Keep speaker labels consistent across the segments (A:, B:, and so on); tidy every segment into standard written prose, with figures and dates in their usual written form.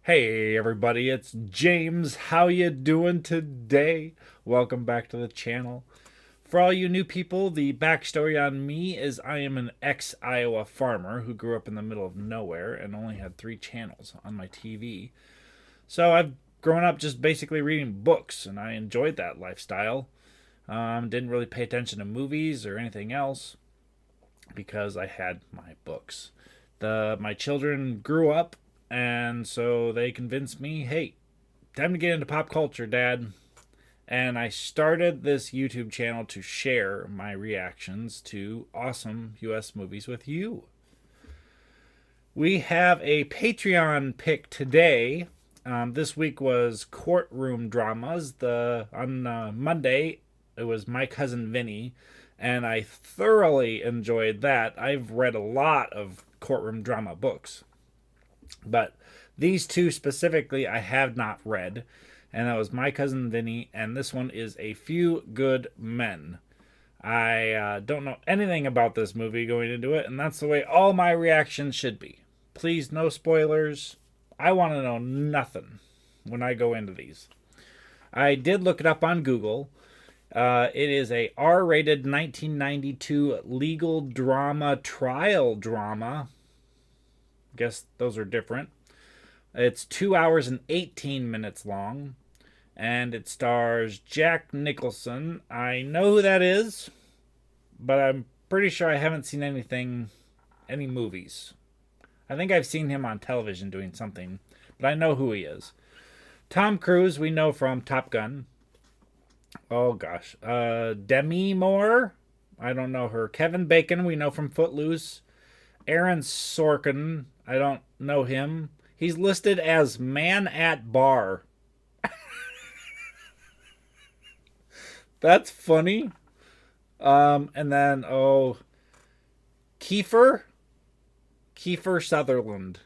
A: Hey everybody, it's James. How you doing today? Welcome back to the channel. For all you new people, the backstory on me is I am an ex-Iowa farmer who grew up in the middle of nowhere and only had 3 channels on my TV. So I've grown up just basically reading books, and I enjoyed that lifestyle. Didn't really pay attention to movies or anything else because I had my books. My children grew up, and so they convinced me, hey, time to get into pop culture, Dad. And I started this YouTube channel to share my reactions to awesome US movies with you. We have a Patreon pick today. This week was Courtroom dramas. On Monday, it was My Cousin Vinny, and I thoroughly enjoyed that. I've read a lot of courtroom drama books, but these two specifically I have not read, and that was My Cousin Vinny, and this one is A Few Good Men. I don't know anything about this movie going into it, and that's the way all my reactions should be. Please, no spoilers. I want to know nothing when I go into these. I did look it up on Google. It is a R-rated 1992 legal drama, trial drama. Guess those are different. It's 2 hours and 18 minutes long, and it stars Jack Nicholson. I know who that is, but I'm pretty sure I haven't seen any movies. I think I've seen him on television doing something, but I know who he is. Tom Cruise, we know from Top Gun. Oh gosh. Demi Moore, I don't know her. Kevin Bacon, we know from Footloose. Aaron Sorkin, I don't know him. He's listed as man at bar. That's funny. And then, Kiefer Sutherland.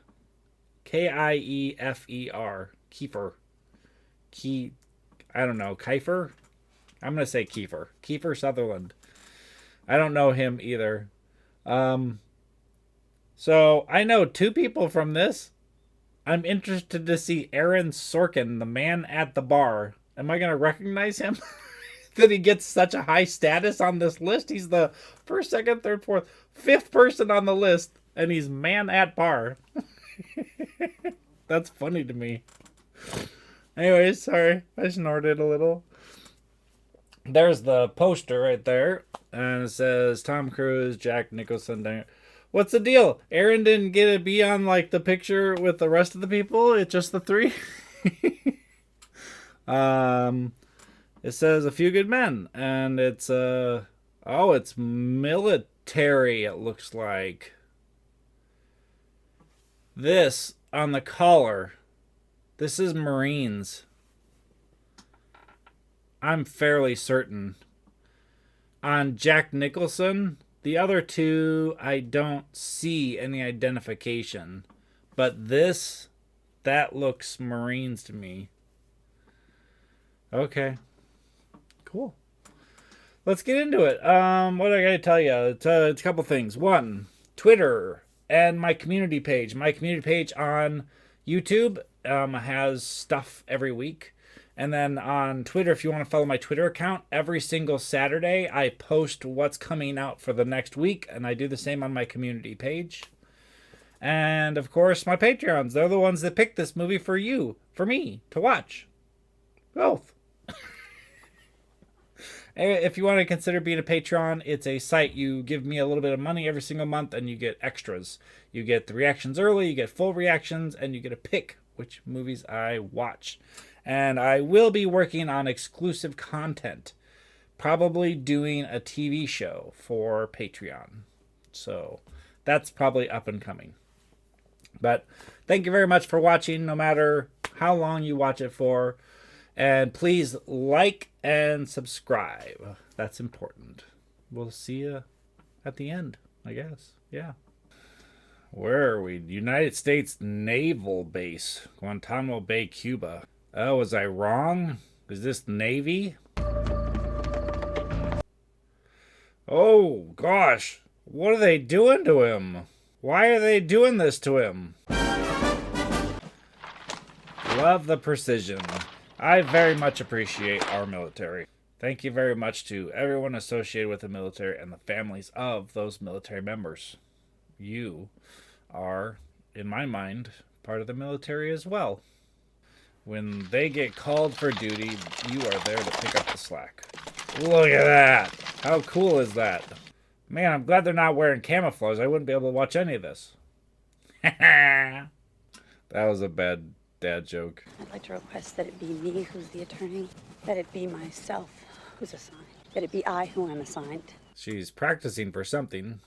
A: Kiefer. Kiefer. I don't know. Kiefer? I'm going to say Kiefer. Kiefer Sutherland. I don't know him either. So I know 2 people from this. I'm interested to see Aaron Sorkin, the man at the bar. Am I going to recognize him? That he gets such a high status on this list? He's the first, second, third, fourth, 5th person on the list, and he's man at bar. That's funny to me. Anyways, sorry, I snorted a little. There's the poster right there, and it says Tom Cruise, Jack Nicholson. What's the deal? Aaron didn't get to be on like the picture with the rest of the people. It's just the 3. It says A Few Good Men, and it's it's military. It looks like this on the collar. This is Marines. I'm fairly certain. On Jack Nicholson, the other 2, I don't see any identification. But that looks Marines to me. Okay. Cool. Let's get into it. What I gotta tell you? It's a couple things. 1, Twitter and my community page. My community page on YouTube has stuff every week. And then on Twitter, if you want to follow my Twitter account, every single Saturday I post what's coming out for the next week, and I do the same on my community page. And of course, my Patreons, they're the ones that pick this movie for me, to watch. Both. If you want to consider being a Patreon, it's a site. You give me a little bit of money every single month, and you get extras. You get the reactions early, you get full reactions, and you get to pick which movies I watch. And I will be working on exclusive content. Probably doing a TV show for Patreon. So that's probably up and coming. But thank you very much for watching, no matter how long you watch it for. And please like and subscribe. That's important. We'll see you at the end, I guess. Yeah. Where are we? United States Naval Base, Guantanamo Bay, Cuba. Oh, was I wrong? Is this Navy? Oh, gosh. What are they doing to him? Why are they doing this to him? Love the precision. I very much appreciate our military. Thank you very much to everyone associated with the military and the families of those military members. You are, in my mind, part of the military as well. When they get called for duty, you are there to pick up the slack. Look at that! How cool is that? Man, I'm glad they're not wearing camouflage. I wouldn't be able to watch any of this. That was a bad dad joke.
B: I'd like to request that it be me who's the attorney, that it be myself who's assigned, that it be I who am assigned.
A: She's practicing for something.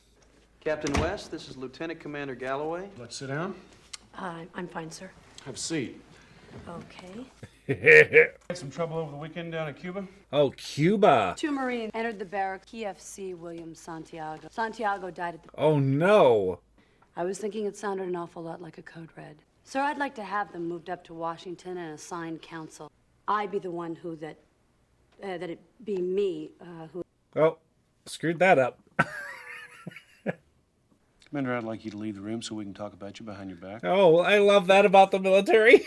C: Captain West, this is Lieutenant Commander Galloway.
D: Let's sit down.
B: I'm fine, sir.
D: Have a seat.
B: Okay.
D: Had some trouble over the weekend down in Cuba?
A: Oh, Cuba.
B: 2 Marines entered the barracks. PFC William Santiago. Santiago died at the...
A: Oh, no.
B: I was thinking it sounded an awful lot like a code red. Sir, I'd like to have them moved up to Washington and assigned counsel. I be the one who that it be me who...
A: Oh, screwed that up.
D: Commander, I'd like you to leave the room so we can talk about you behind your back.
A: Oh, I love that about the military.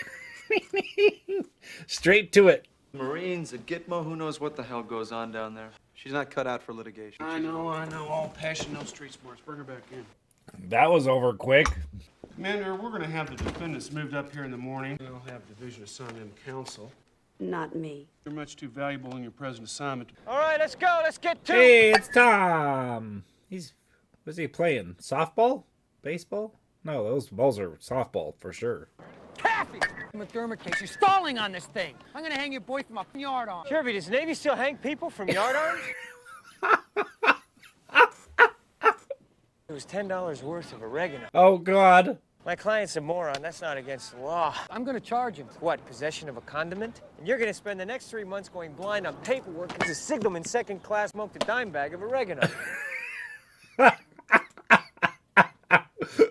A: Straight to it.
C: Marines at Gitmo, who knows what the hell goes on down there? She's not cut out for litigation.
D: I know. All passion, no street sports. Bring her back in.
A: That was over quick.
D: Commander, we're going to have the defendants moved up here in the morning. I'll have division assigned them counsel.
B: Not me.
D: You're much too valuable in your present assignment.
E: All right, let's go. Let's get to it.
A: Hey, it's Tom. What's he playing? Softball? Baseball? No, those balls are softball for sure.
E: Taffy! McDermott case, you're stalling on this thing. I'm gonna hang your boy from a yard arm. Jervy, does the Navy still hang people from yard arms? It was $10 worth of oregano.
A: Oh, God.
E: My client's a moron. That's not against the law. I'm gonna charge him. What, possession of a condiment? And you're gonna spend the next 3 months going blind on paperwork because a signalman second class smoked a dime bag of oregano.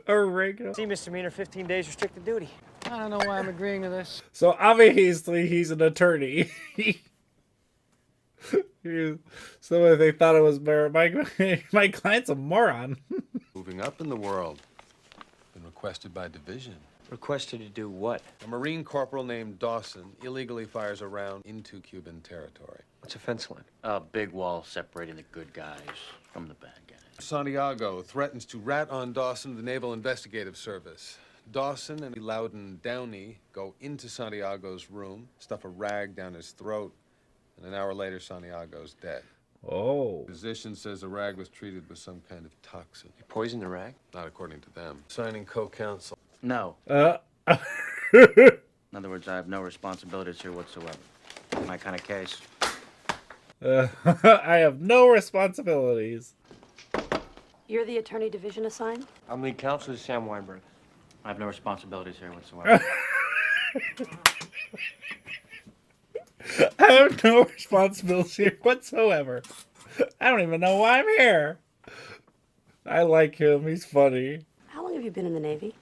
A: Oregano.
E: See, misdemeanor, 15 days restricted duty. I don't know why I'm agreeing to this.
A: So obviously he's an attorney. So they thought it was my client's a moron.
F: Moving up in the world. Been requested by division.
E: Requested to do what?
F: A Marine corporal named Dawson illegally fires a round into Cuban territory.
E: What's a fence line?
G: A big wall separating the good guys from the bad guys.
F: Santiago threatens to rat on Dawson to the Naval Investigative Service. Dawson and Loudon Downey go into Santiago's room, stuff a rag down his throat, and an hour later, Santiago's dead.
A: Oh.
F: Physician says the rag was treated with some kind of toxin.
E: You poisoned the rag?
F: Not according to them. Signing co-counsel.
G: No.
A: In
G: other words, I have no responsibilities here whatsoever. My kind of case.
A: I have no responsibilities.
B: You're the attorney division assigned?
E: I'm lead counsel to Sam Weinberg.
G: I have no responsibilities here whatsoever.
A: I have no responsibility here whatsoever. I don't even know why I'm here. I like him. He's funny.
B: How long have you been in the Navy?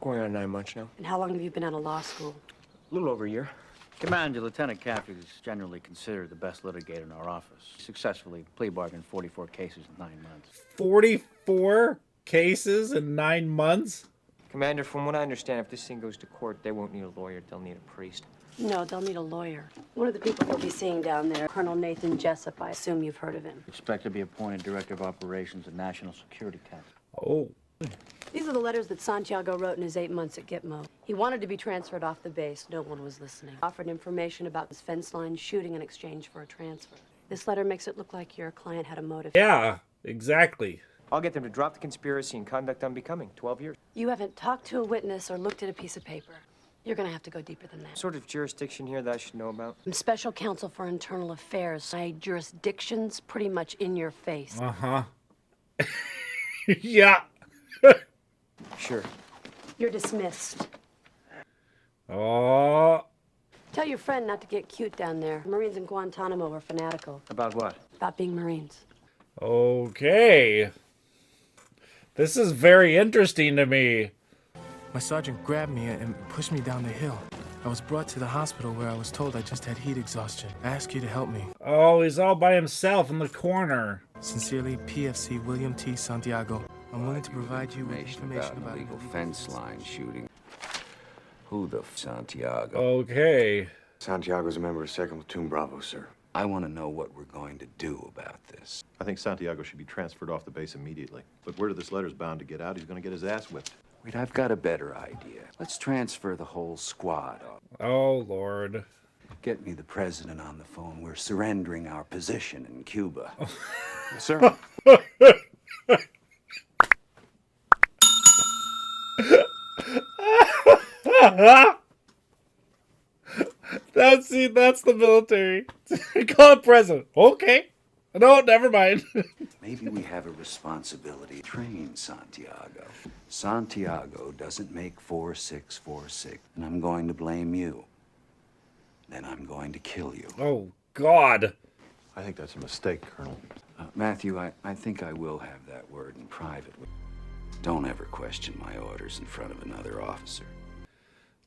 E: Going on 9 months now.
B: And how long have you been out of law school?
E: A little over a year.
G: Commander, Lieutenant Kiefer is generally considered the best litigator in our office. He successfully plea bargained 44 cases in 9 months.
A: 44 cases in 9 months?
E: Commander, from what I understand, if this thing goes to court, they won't need a lawyer. They'll need a priest.
B: No, they'll need a lawyer. One of the people we'll be seeing down there, Colonel Nathan Jessup. I assume you've heard of him.
G: Expect to be appointed Director of Operations and National Security Council.
A: Oh.
B: These are the letters that Santiago wrote in his 8 months at Gitmo. He wanted to be transferred off the base. No one was listening. Offered information about his fence line shooting in exchange for a transfer. This letter makes it look like your client had a motive.
A: Yeah, exactly.
E: I'll get them to drop the conspiracy and conduct unbecoming. 12 years.
B: You haven't talked to a witness or looked at a piece of paper. You're gonna have to go deeper than that.
E: Sort of jurisdiction here that I should know about.
B: I'm special counsel for internal affairs. My jurisdiction's pretty much in your face.
A: Uh-huh. Yeah.
E: Sure.
B: You're dismissed.
A: Oh.
B: Tell your friend not to get cute down there. Marines in Guantanamo are fanatical
E: About what?
B: about being Marines.
A: Okay. This is very interesting to me.
H: My sergeant grabbed me and pushed me down the hill. I was brought to the hospital where I was told I just had heat exhaustion. I ask you to help me.
A: Oh, he's all by himself in the corner.
H: Sincerely, PFC William T. Santiago. I'm willing to provide you with
I: information about illegal fence line shooting. Who the Santiago?
A: Okay.
J: Santiago's a member of 2nd Platoon Bravo, sir.
I: I want to know what we're going to do about this.
K: I think Santiago should be transferred off the base immediately. But word of this letter's bound to get out. He's going to get his ass whipped.
I: Wait, I've got a better idea. Let's transfer the whole squad off.
A: Oh, Lord.
I: Get me the president on the phone. We're surrendering our position in Cuba.
J: Sir?
A: That's the military. Call it president. Okay. No, never mind.
I: Maybe we have a responsibility to train Santiago. Santiago doesn't make 4646, and I'm going to blame you. Then I'm going to kill you.
A: Oh, God.
K: I think that's a mistake, Colonel.
I: Matthew, I think I will have that word in private. Don't ever question my orders in front of another officer.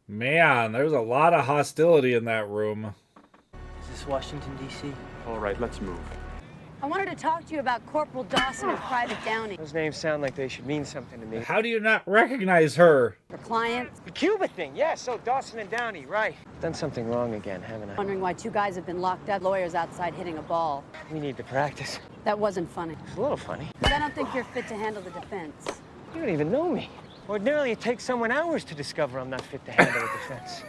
A: Man, there's a lot of hostility in that room.
E: Is this Washington, D.C.?
D: All right, let's move.
B: I wanted to talk to you about Corporal Dawson and Private Downey.
E: Those names sound like they should mean something to me.
A: How do you not recognize her?
B: Your clients.
E: The Cuba thing, yeah, so Dawson and Downey, right. Done something wrong again, haven't I?
B: Wondering why 2 guys have been locked up, lawyers outside hitting a ball.
E: We need to practice.
B: That wasn't funny.
E: It's a little funny.
B: But I don't think you're fit to handle the defense.
E: You don't even know me. Ordinarily, it takes someone hours to discover I'm not fit to handle a defense.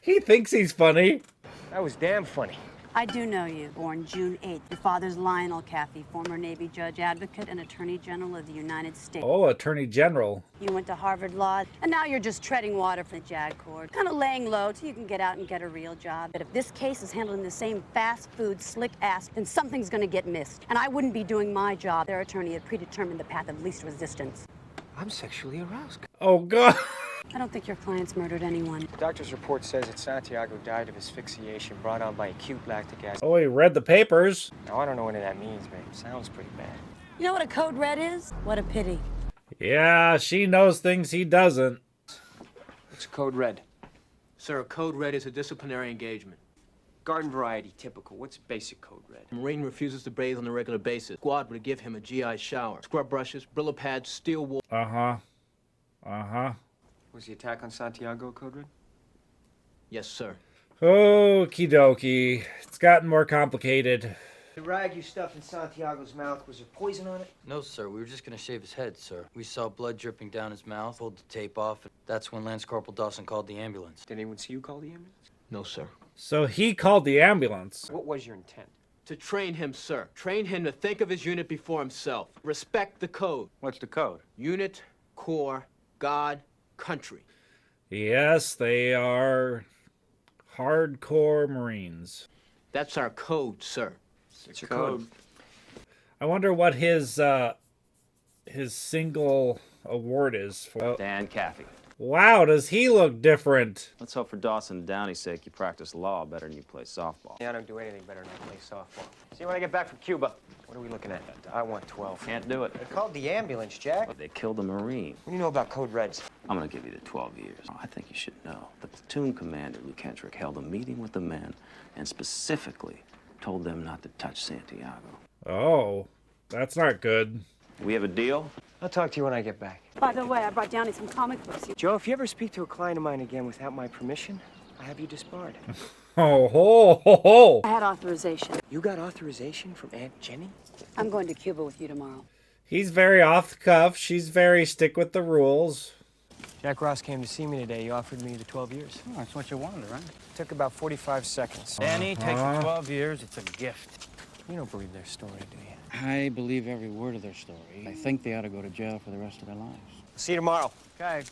A: He thinks he's funny.
E: That was damn funny.
B: I do know you. Born June 8th. Your father's Lionel Caffey, former Navy judge, advocate, and Attorney General of the United States.
A: Oh, Attorney General.
B: You went to Harvard Law, and now you're just treading water for the JAG Court. Kind of laying low till you can get out and get a real job. But if this case is handled in the same fast food, slick ass, then something's gonna get missed. And I wouldn't be doing my job. Their attorney had predetermined the path of least resistance.
E: I'm sexually aroused.
A: Oh, God.
B: I don't think your client's murdered anyone.
E: The doctor's report says that Santiago died of asphyxiation brought on by acute lactic acid.
A: Oh, he read the papers.
E: Now, I don't know what that means, but it sounds pretty bad.
B: You know what a code red is? What a pity.
A: Yeah, she knows things he doesn't.
E: What's code red?
L: Sir, a code red is a disciplinary engagement.
E: Garden variety, typical. What's basic code red?
L: A Marine refuses to bathe on a regular basis. Squad would give him a GI shower. Scrub brushes, Brillo pads, steel wool.
A: Uh-huh. Uh-huh.
E: Was the attack on Santiago code red?
L: Yes, sir.
A: Okie dokie. It's gotten more complicated.
E: The rag you stuffed in Santiago's mouth, was there poison on it?
G: No, sir. We were just going to shave his head, sir. We saw blood dripping down his mouth, pulled the tape off. And that's when Lance Corporal Dawson called the ambulance.
E: Did anyone see you call the ambulance?
L: No, sir.
A: So he called the ambulance.
E: What was your intent?
L: To train him, sir. Train him to think of his unit before himself. Respect the code.
G: What's the code?
L: Unit, Corps, God, country.
A: Yes, they are hardcore Marines.
L: That's our code, sir.
E: It's your code.
A: I wonder what his single award is for.
M: Dan Caffey.
A: Wow, does he look different?
M: Let's hope for Dawson and Downey's sake you practice law better than you play softball.
E: Yeah, I don't do anything better than I play softball. See you when I get back from Cuba. What are we looking at? I want 12.
M: Can't do it.
E: They called the ambulance, Jack.
M: But they killed a Marine.
E: What do you know about code reds?
M: I'm gonna give you the 12 years. I think you should know. The platoon commander, Lou Kendrick, held a meeting with the men and specifically told them not to touch Santiago.
A: Oh, that's not good.
M: We have a deal?
E: I'll talk to you when I get back.
B: By the way, I brought Downey some comic books.
E: Joe, if you ever speak to a client of mine again without my permission, I have you disbarred.
A: Oh, ho, ho, ho.
B: I had authorization.
E: You got authorization from Aunt Jenny?
B: I'm going to Cuba with you tomorrow.
A: He's very off the cuff. She's very stick with the rules.
E: Jack Ross came to see me today. He offered me the 12 years.
G: Oh, that's what you wanted, right?
E: Took about 45 seconds.
G: Danny, take the 12 years. It's a gift.
E: You don't believe their story, do you?
G: I believe every word of their story. I think they ought to go to jail for the rest of their lives.
E: See you tomorrow.
G: Okay.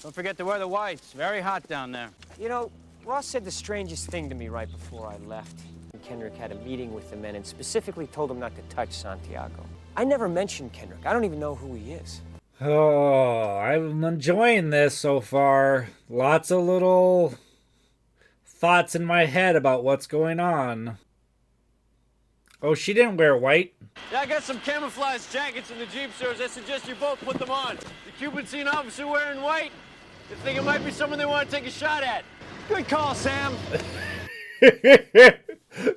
G: Don't forget to wear the whites. Very hot down there.
E: You know, Ross said the strangest thing to me right before I left. Kendrick had a meeting with the men and specifically told them not to touch Santiago. I never mentioned Kendrick. I don't even know who he is.
A: Oh, I'm enjoying this so far. Lots of little thoughts in my head about what's going on. Oh, she didn't wear white.
N: Yeah, I got some camouflage jackets in the Jeep, sirs. I suggest you both put them on. The Cuban seen officer wearing white. They think it might be someone they want to take a shot at. Good call, Sam.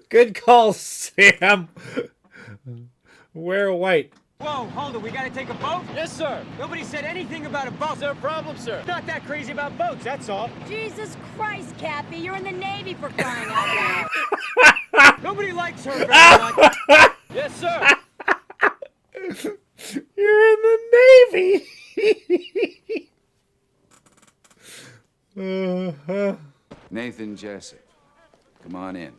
A: Good call, Sam. Wear white.
E: Whoa, hold it. We gotta take a boat?
N: Yes, sir.
E: Nobody said anything about a boat.
N: Is there a problem, sir?
E: Not that crazy about boats, that's all.
O: Jesus Christ, Cappy, you're in the Navy for crying out loud.
E: Nobody likes her very much.
N: Yes, sir.
A: You're in the Navy.
I: Nathan Jessup, come on in.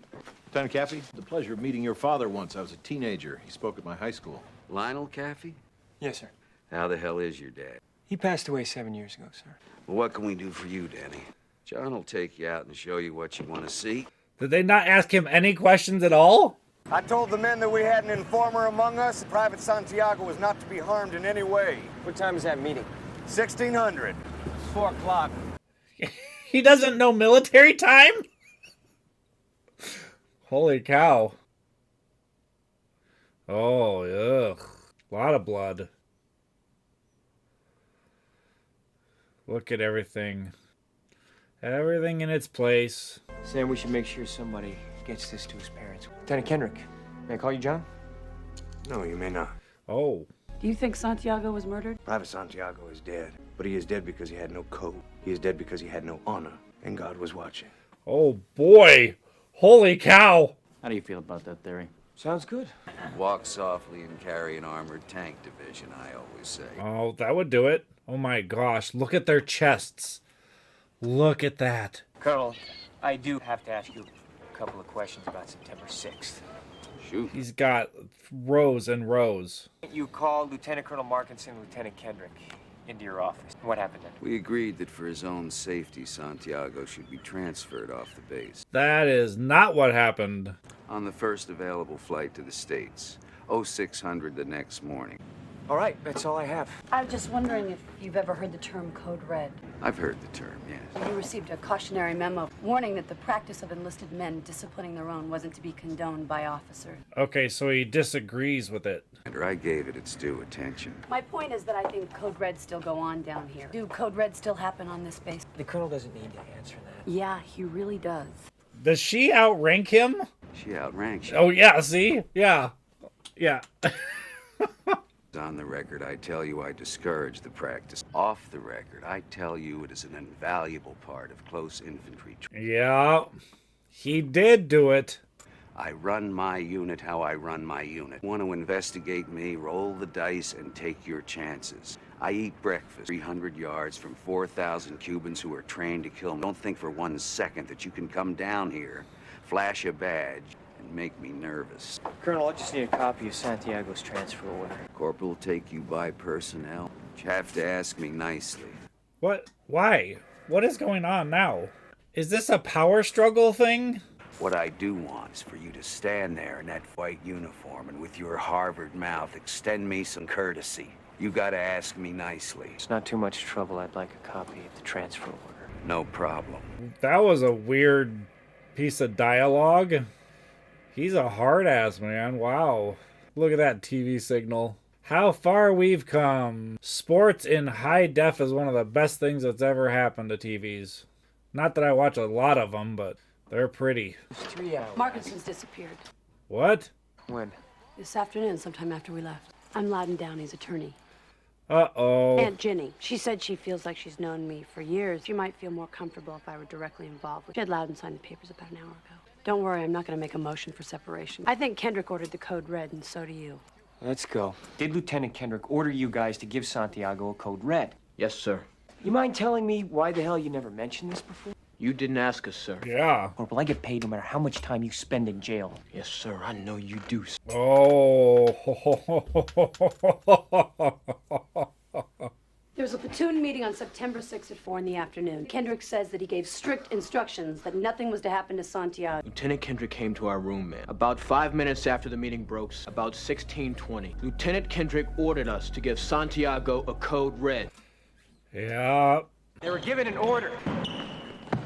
K: Lieutenant Caffey, the pleasure of meeting your father once. I was a teenager. He spoke at my high school.
I: Lionel Caffey?
E: Yes, sir.
I: How the hell is your dad?
E: He passed away 7 years ago, sir.
I: Well, what can we do for you, Danny? John will take you out and show you what you want to see.
A: Did they not ask him any questions at all?
P: I told the men that we had an informer among us. Private Santiago was not to be harmed in any way.
E: What time is that meeting?
P: 1600.
E: 4 o'clock.
A: He doesn't know military time? Holy cow. Oh, ugh. A lot of blood. Look at everything. Everything in its place.
E: Sam, we should make sure somebody gets this to his parents. Lieutenant Kendrick, may I call you John?
P: No, you may not.
A: Oh.
B: Do you think Santiago was murdered?
P: Private Santiago is dead. But he is dead because he had no code. He is dead because he had no honor. And God was watching.
A: Oh, boy. Holy cow.
G: How do you feel about that theory?
E: Sounds good.
I: Walk softly and carry an armored tank division, I always say.
A: Oh, that would do it. Oh my gosh. Look at their chests. Look at that.
E: Colonel, I do have to ask you a couple of questions about September 6th.
I: Shoot.
A: He's got rows and rows.
E: You called Lieutenant Colonel Markinson and Lieutenant Kendrick into your office. What happened then?
I: We agreed that for his own safety, Santiago should be transferred off the base.
A: That is not what happened.
I: On the first available flight to the States. 0600 the next morning.
E: All right, that's all I have.
B: I was just wondering if you've ever heard the term Code Red.
I: I've heard the term, yes.
B: You received a cautionary memo warning that the practice of enlisted men disciplining their own wasn't to be condoned by officers.
A: Okay, so he disagrees with it.
I: And I gave it its due attention.
B: My point is that I think Code Red still go on down here. Do Code Red still happen on this base?
E: The Colonel doesn't need to answer that.
B: Yeah, he really does.
A: Does she outrank him?
I: She outranks you.
A: Oh, yeah, see? Yeah. Yeah.
I: On the record, I tell you I discourage the practice. Off the record, I tell you it is an invaluable part of close infantry training.
A: Yeah, he did do it.
I: I run my unit how I run my unit. Want to investigate me, roll the dice, and take your chances. I eat breakfast 300 yards from 4,000 Cubans who are trained to kill me. Don't think for 1 second that you can come down here, flash a badge, and make me nervous.
E: Colonel, I just need a copy of Santiago's transfer order.
I: Corporal will take you by personnel. You have to ask me nicely.
A: What? Why? What is going on now? Is this a power struggle thing?
I: What I do want is for you to stand there in that white uniform and with your Harvard mouth extend me some courtesy. You gotta ask me nicely.
E: It's not too much trouble. I'd like a copy of the transfer order.
I: No problem.
A: That was a weird piece of dialogue. He's a hard-ass, man. Wow. Look at that TV signal. How far we've come. Sports in high def is one of the best things that's ever happened to TVs. Not that I watch a lot of them, but they're pretty.
E: It's 3 hours.
B: Markinson's disappeared.
A: What?
E: When?
B: This afternoon, sometime after we left. I'm Loudon Downey's attorney.
A: Uh-oh.
B: Aunt Ginny. She said she feels like she's known me for years. She might feel more comfortable if I were directly involved. She had Loudon sign the papers about an hour ago. Don't worry, I'm not going to make a motion for separation. I think Kendrick ordered the code red, and so do you.
E: Let's go. Did Lieutenant Kendrick order you guys to give Santiago a code red?
L: Yes, sir.
E: You mind telling me why the hell you never mentioned this before?
L: You didn't ask us, sir.
A: Yeah.
E: Corporal, I get paid no matter how much time you spend in jail.
L: Yes, sir. I know you do.
A: Oh.
B: There was a platoon meeting on September 6th at 4 in the afternoon. Kendrick says that he gave strict instructions that nothing was to happen to Santiago.
L: Lieutenant Kendrick came to our room, man. About 5 minutes after the meeting broke, about 16:20. Lieutenant Kendrick ordered us to give Santiago a code red.
A: Yeah.
E: They were given an order.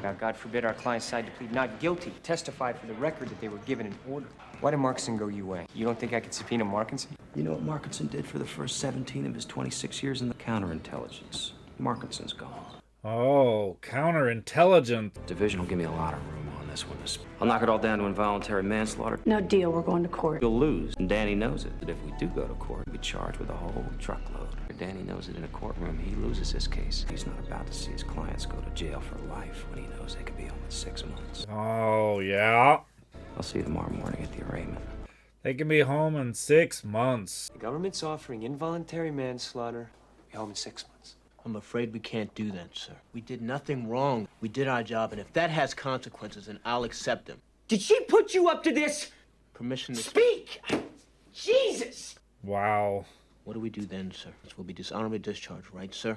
E: Now, God forbid our clients decide to plead not guilty. Testified for the record that they were given an order. Why did Markinson go UA? You don't think I could subpoena Markinson?
M: You know what Markinson did for the first 17 of his 26 years in the counterintelligence? Markinson's gone.
A: Oh, counterintelligence.
M: Division will give me a lot of room on this one. I'll knock it all down to involuntary manslaughter.
B: No deal, we're going to court.
M: You'll lose, and Danny knows it. But if we do go to court, we'll be charged with a whole truckload. If Danny knows it in a courtroom, he loses his case. He's not about to see his clients go to jail for life when he knows they could be home in 6 months.
A: Oh, yeah.
M: I'll see you tomorrow morning at the arraignment.
A: They can be home in 6 months.
E: The government's offering involuntary manslaughter. Be home in 6 months.
L: I'm afraid we can't do that, sir. We did nothing wrong. We did our job, and if that has consequences, then I'll accept them.
E: Did she put you up to this?
L: Permission to
E: Speak! Jesus!
A: Wow.
L: What do we do then, sir? We'll be dishonorably discharged, right, sir?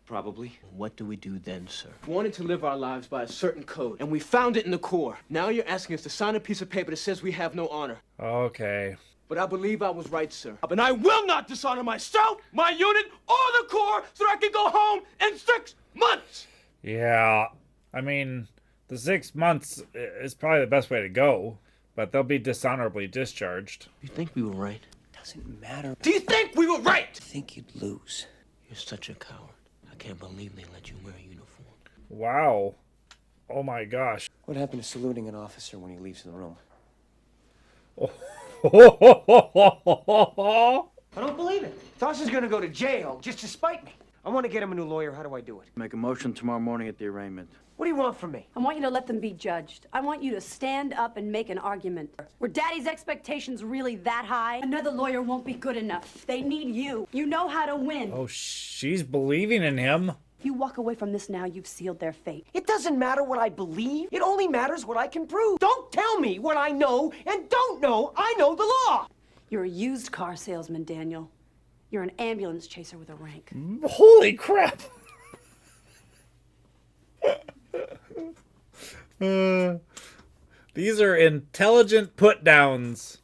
E: Probably.
L: What do we do then, sir? We wanted to live our lives by a certain code, and we found it in the Corps. Now you're asking us to sign a piece of paper that says we have no honor.
A: Okay.
L: But I believe I was right, sir. And I will not dishonor myself, my unit, or the Corps so that I can go home in 6 months!
A: Yeah. I mean, the 6 months is probably the best way to go, but they'll be dishonorably discharged.
L: You think we were right?
E: Doesn't matter.
L: Do you think we were right?
E: I think you'd lose.
L: You're such a coward. I can't believe they let you wear a uniform.
A: Wow. Oh my gosh.
E: What happened to saluting an officer when he leaves the room?
A: I
E: don't believe it. Dawson's gonna go to jail just to spite me. I want to get him a new lawyer. How do I do it?
G: Make a motion tomorrow morning at the arraignment.
E: What do you want from me?
B: I want you to let them be judged. I want you to stand up and make an argument. Were Daddy's expectations really that high? Another lawyer won't be good enough. They need you. You know how to win.
A: Oh, she's believing in him.
B: If you walk away from this now, you've sealed their fate.
E: It doesn't matter what I believe. It only matters what I can prove. Don't tell me what I know and don't know. I know the law.
B: You're a used car salesman, Daniel. You're an ambulance chaser with a rank.
A: Holy crap. These are intelligent put-downs.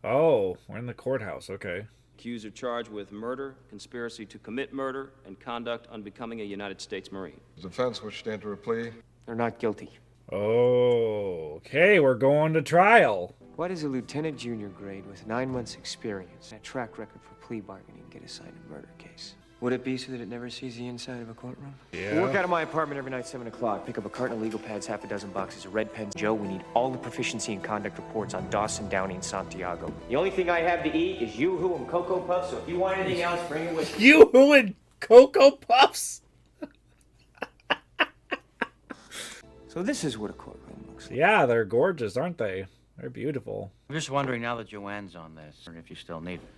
A: Oh, we're in the courthouse. Okay.
Q: Accused are charged with murder, conspiracy to commit murder, and conduct unbecoming a United States Marine.
F: The defense will stand to a plea.
E: They're not guilty.
A: Oh, okay, we're going to trial.
E: Why does a lieutenant junior grade with 9 months experience and a track record for plea bargaining get assigned a murder case? Would it be so that it never sees the inside of a courtroom?
A: Yeah.
E: We work out of my apartment every night, 7 o'clock. Pick up a carton of legal pads, half a dozen boxes of red pens. Joe, we need all the proficiency and conduct reports on Dawson, Downey, and Santiago. The only thing I have to eat is Yoo-hoo and Cocoa Puffs, so if you want anything else, bring it with you.
A: Yoo-hoo and Cocoa Puffs?
E: So this is what a courtroom looks like.
A: Yeah, they're gorgeous, aren't they? They're beautiful.
G: I'm just wondering now that Joanne's on this, or if you still need it.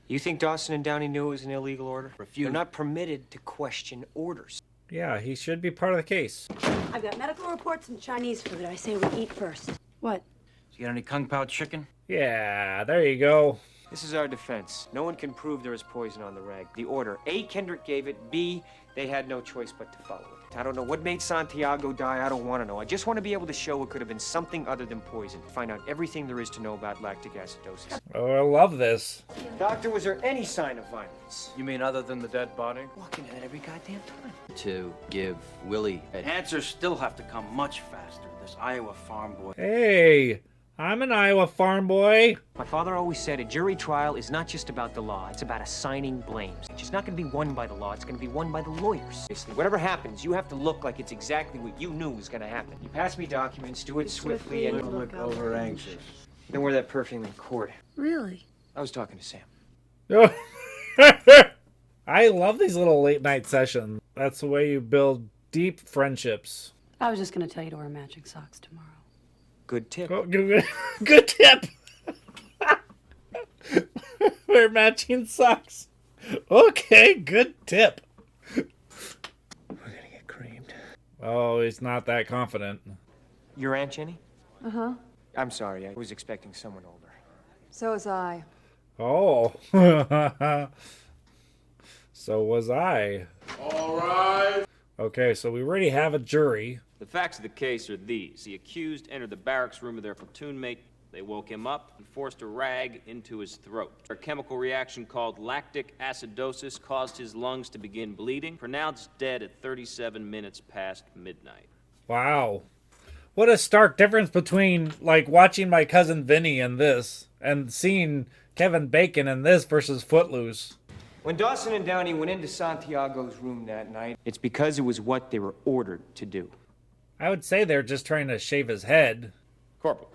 E: You think Dawson and Downey knew it was an illegal order? They're not permitted to question orders.
A: Yeah, he should be part of the case.
B: I've got medical reports and Chinese food. I say we eat first. What?
G: You got any Kung Pao chicken?
A: Yeah, there you go.
E: This is our defense. No one can prove there was poison on the rag. The order: A, Kendrick gave it. B, they had no choice but to follow it. I don't know what made Santiago die. I don't want to know. I just want to be able to show it could have been something other than poison. Find out everything there is to know about lactic acidosis.
A: Oh, I love this.
E: Doctor, was there any sign of violence?
L: You mean other than the dead body?
E: Walk into that every goddamn time.
G: To give Willie answers still have to come much faster. This Iowa farm boy.
A: Hey, I'm an Iowa farm boy.
E: My father always said a jury trial is not just about the law, it's about assigning blames. It's just not going to be won by the law, it's going to be won by the lawyers. Basically, whatever happens, you have to look like it's exactly what you knew was going to happen. You pass me documents, do it swiftly, and
L: Don't look over anxious.
E: then wear that perfume in court.
B: Really?
E: I was talking to Sam.
A: I love these little late night sessions. That's the way you build deep friendships.
B: I was just going to tell you to wear matching socks tomorrow.
E: Good tip.
A: Oh, good tip. We're matching socks. Okay, good tip.
E: We're going to get creamed.
A: Oh, he's not that confident.
E: Your Aunt Jenny?
O: Uh-huh.
E: I'm sorry, I was expecting someone older.
O: So was I.
A: Oh. So was I.
N: All right.
A: Okay, so we already have a jury.
Q: The facts of the case are these. The accused entered the barracks room of their platoon mate. They woke him up and forced a rag into his throat. A chemical reaction called lactic acidosis caused his lungs to begin bleeding. Pronounced dead at 37 minutes past midnight.
A: Wow. What a stark difference between, like, watching My Cousin Vinny in this and seeing Kevin Bacon in this versus Footloose.
E: When Dawson and Downey went into Santiago's room that night, it's because it was what they were ordered to do.
A: I would say they're just trying to shave his head.
Q: Corporal,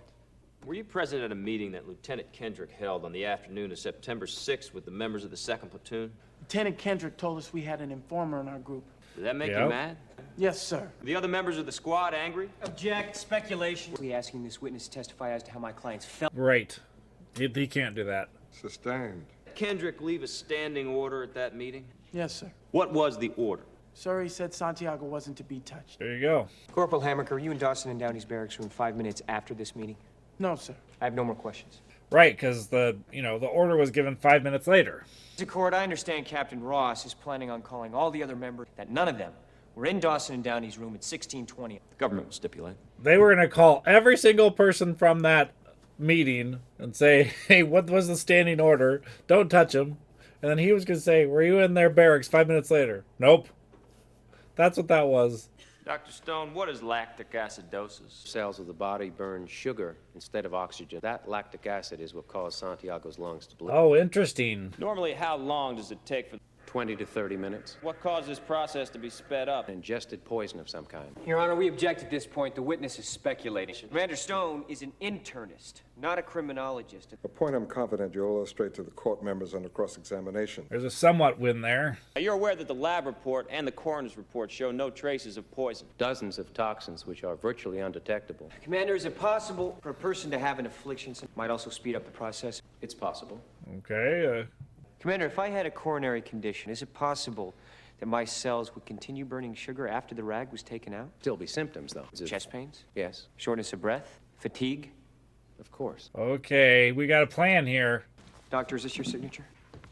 Q: were you present at a meeting that Lieutenant Kendrick held on the afternoon of September 6th with the members of the 2nd Platoon?
R: Lieutenant Kendrick told us we had an informer in our group.
Q: Did that make you mad?
R: Yes, sir.
Q: Were the other members of the squad angry?
E: Object. Speculation. We asking this witness to testify as to how my clients felt.
A: Right. He can't do that.
K: Sustained.
Q: Kendrick leave a standing order at that meeting?
R: Yes, sir.
Q: What was the order?
R: Sir, he said Santiago wasn't to be touched.
A: There you go.
E: Corporal Hammaker, were you in Dawson and Downey's barracks room 5 minutes after this meeting?
R: No, sir.
E: I have no more questions.
A: Right, because the order was given 5 minutes later.
E: Mr. Court, I understand Captain Ross is planning on calling all the other members that none of them were in Dawson and Downey's room at 1620.
Q: The government will stipulate.
A: They were going to call every single person from that meeting and say, hey, what was the standing order? Don't touch him. And then he was going to say, were you in their barracks 5 minutes later? Nope. That's what that was.
Q: Dr. Stone, what is lactic acidosis?
S: Cells of the body burn sugar instead of oxygen. That lactic acid is what caused Santiago's lungs to bleed.
A: Oh, interesting.
Q: Normally, how long does it take for
S: 20 to 30 minutes.
Q: What caused this process to be sped up?
S: Ingested poison of some kind.
E: Your Honor, we object at this point. The witness is speculating. Commander Stone is an internist, not a criminologist.
T: A point I'm confident you'll illustrate to the court members under cross-examination.
A: There's a somewhat win there.
Q: You're aware that the lab report and the coroner's report show no traces of poison.
S: Dozens of toxins which are virtually undetectable.
E: Commander, is it possible for a person to have an affliction that might also speed up the process?
S: It's possible.
A: Okay.
E: Commander, if I had a coronary condition, is it possible that my cells would continue burning sugar after the rag was taken out?
S: Still be symptoms, though.
E: Chest pains?
S: Yes.
E: Shortness of breath? Fatigue?
S: Of course.
A: Okay, we got a plan here.
E: Doctor, is this your signature?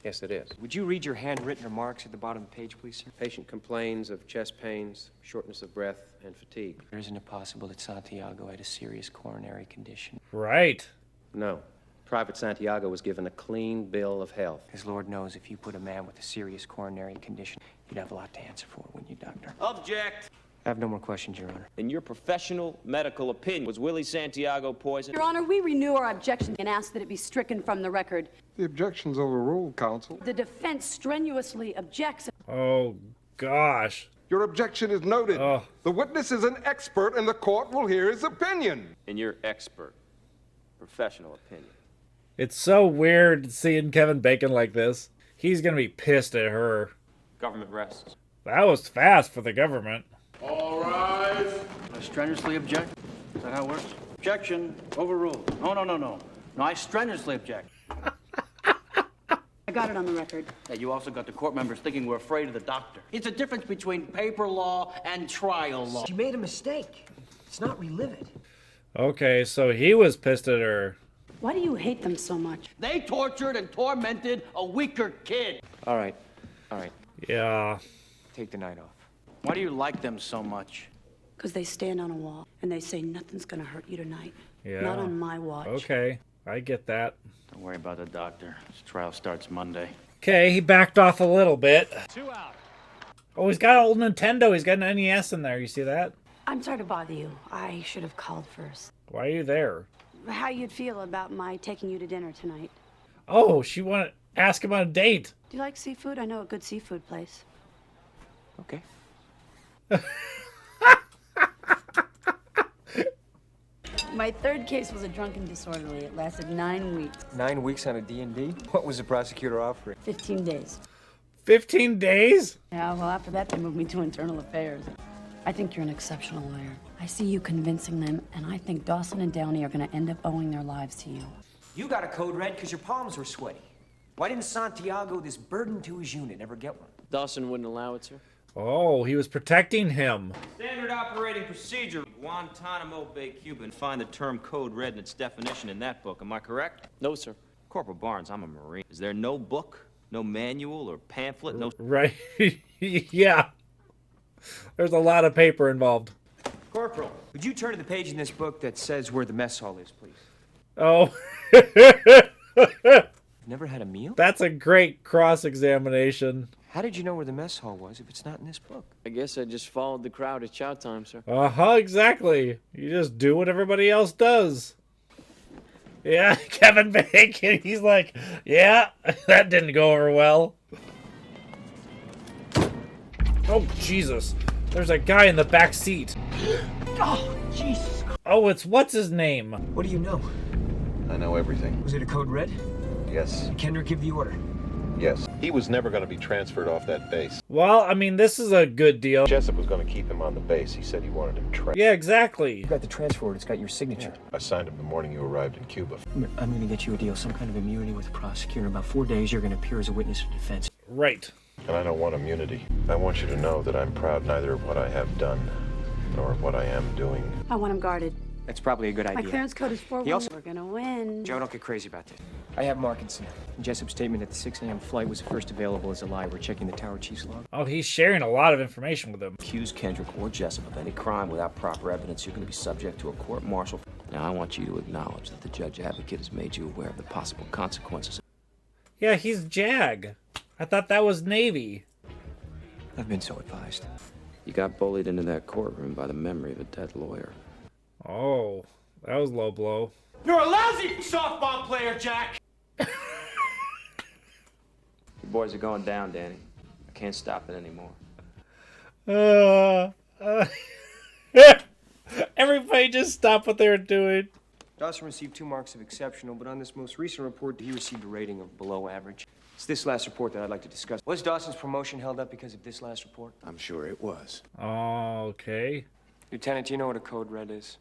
S: Yes, it is.
E: Would you read your handwritten remarks at the bottom of the page, please, sir?
S: Patient complains of chest pains, shortness of breath, and fatigue.
E: Isn't it possible that Santiago had a serious coronary condition?
A: Right.
S: No. Private Santiago was given a clean bill of health.
E: As Lord knows, if you put a man with a serious coronary condition, you'd have a lot to answer for, wouldn't you, Doctor?
Q: Object!
E: I have no more questions, Your Honor.
Q: In your professional medical opinion, was Willie Santiago poisoned?
B: Your Honor, we renew our objection and ask that it be stricken from the record.
T: The objection's overruled, counsel.
B: The defense strenuously objects.
A: Oh, gosh.
T: Your objection is noted.
A: Oh.
T: The witness is an expert, and the court will hear his opinion.
Q: In your expert, professional opinion.
A: It's so weird seeing Kevin Bacon like this. He's going to be pissed at her.
Q: Government rests.
A: That was fast for the government.
G: All rise. I strenuously object. Is that how it works? Objection. Overruled. No, I strenuously object.
B: I got it on the record.
G: Yeah, you also got the court members thinking we're afraid of the doctor. It's a difference between paper law and trial law.
E: She made a mistake. Let's not relive it.
A: Okay, so he was pissed at her.
B: Why do you hate them so much?
G: They tortured and tormented a weaker kid.
E: All right.
A: Yeah.
E: Take the night off.
G: Why do you like them so much?
B: Because they stand on a wall and they say nothing's gonna hurt you tonight.
A: Yeah.
B: Not on my watch.
A: Okay, I get that.
G: Don't worry about the doctor. His trial starts Monday.
A: Okay, he backed off a little bit.
N: 2 out.
A: Oh, he's got an old Nintendo. He's got an NES in there. You see that?
B: I'm sorry to bother you. I should have called first.
A: Why are you there?
B: How you'd feel about my taking you to dinner tonight?
A: Oh, she wanted to ask him on a date.
B: Do you like seafood? I know a good seafood place.
E: Okay.
B: My third case was a drunken disorderly. It lasted 9 weeks.
E: 9 weeks on a D&D? What was the prosecutor offering?
B: 15 days.
A: 15 days?
B: Yeah, well, after that, they moved me to internal affairs. I think you're an exceptional lawyer. I see you convincing them, and I think Dawson and Downey are going to end up owing their lives to you.
E: You got a code red because your palms were sweaty. Why didn't Santiago, this burden to his unit, ever get one?
L: Dawson wouldn't allow it, sir.
A: Oh, he was protecting him.
Q: Standard operating procedure, Guantanamo Bay, Cuba, and find the term code red and its definition in that book. Am I correct?
L: No, sir.
Q: Corporal Barnes, I'm a Marine. Is there no book, no manual or pamphlet, no...
A: Right. Yeah. There's a lot of paper involved.
E: Corporal, would you turn to the page in this book that says where the mess hall is, please?
A: Oh.
E: Never had a meal?
A: That's a great cross-examination.
E: How did you know where the mess hall was if it's not in this book?
L: I guess I just followed the crowd at chow time, sir.
A: Uh-huh, exactly. You just do what everybody else does. Yeah, Kevin Bacon, he's like, yeah, that didn't go over well. Oh, Jesus. There's a guy in the back seat.
E: Oh, Jesus.
A: Oh, it's what's his name?
E: What do you know?
K: I know everything.
E: Was it a code red?
K: Yes.
E: Did Kendrick give the order?
K: Yes. He was never going to be transferred off that base.
A: Well, I mean, this is a good deal.
K: Jessup was going to keep him on the base. He said he wanted him trained.
A: Yeah, exactly.
E: You got the transfer order. It's got your signature.
K: I signed him the morning you arrived in Cuba.
E: I'm going to get you a deal, some kind of immunity with the prosecutor. In about 4 days, you're going to appear as a witness for defense.
A: Right.
K: And I don't want immunity. I want you to know that I'm proud neither of what I have done nor of what I am doing.
B: I want him guarded.
E: That's probably a good idea.
B: My clearance code is 4-1. We're gonna win.
E: Joe, don't get crazy about this. I have Markinson. Jessup's statement that the 6 a.m. flight was first available is a lie. We're checking the tower chief's log.
A: Oh, he's sharing a lot of information with him.
M: Accuse Kendrick or Jessup of any crime without proper evidence, you're going to be subject to a court-martial. Now, I want you to acknowledge that the judge advocate has made you aware of the possible consequences.
A: Yeah, he's JAG. I thought that was Navy.
E: I've been so advised.
M: You got bullied into that courtroom by the memory of a dead lawyer.
A: Oh, that was low blow.
N: You're a lousy softball player, Jack!
Q: You boys are going down, Danny. I can't stop it anymore.
A: Everybody just stop what they were doing.
E: Dawson received 2 marks of exceptional, but on this most recent report, he received a rating of below average. It's this last report that I'd like to discuss. Was Dawson's promotion held up because of this last report?
P: I'm sure it was.
A: Oh, okay.
E: Lieutenant, do you know what a code red is?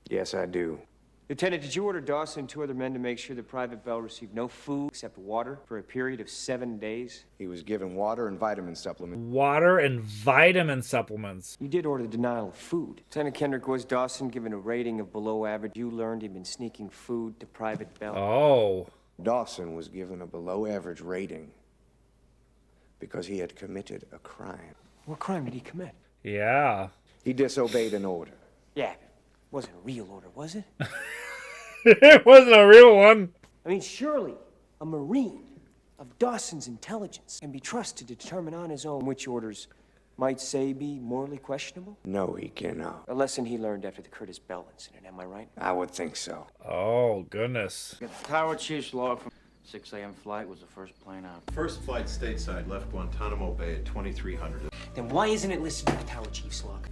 P: Yes, I do.
E: Lieutenant, did you order Dawson and 2 other men to make sure that Private Bell received no food except water for a period of 7 days?
P: He was given water and vitamin supplements.
A: Water and vitamin supplements.
E: You did order the denial of food. Lieutenant Kendrick, was Dawson given a rating of below average? You learned he'd been sneaking food to Private Bell.
A: Oh.
P: Dawson was given a below-average rating because he had committed a crime.
E: What crime did he commit?
A: Yeah.
P: He disobeyed an order.
E: Yeah, it wasn't a real order, was it?
A: It wasn't a real one.
E: I mean, surely a Marine of Dawson's intelligence can be trusted to determine on his own which orders might say be morally questionable?
P: No, he cannot.
E: A lesson he learned after the Curtis Bell incident, am I right?
P: I would think so.
A: Oh, goodness.
G: The tower chief's log from 6 a.m. flight was the first plane out.
K: First flight stateside left Guantanamo Bay at 2300.
E: Then why isn't it listed in the tower chief's log?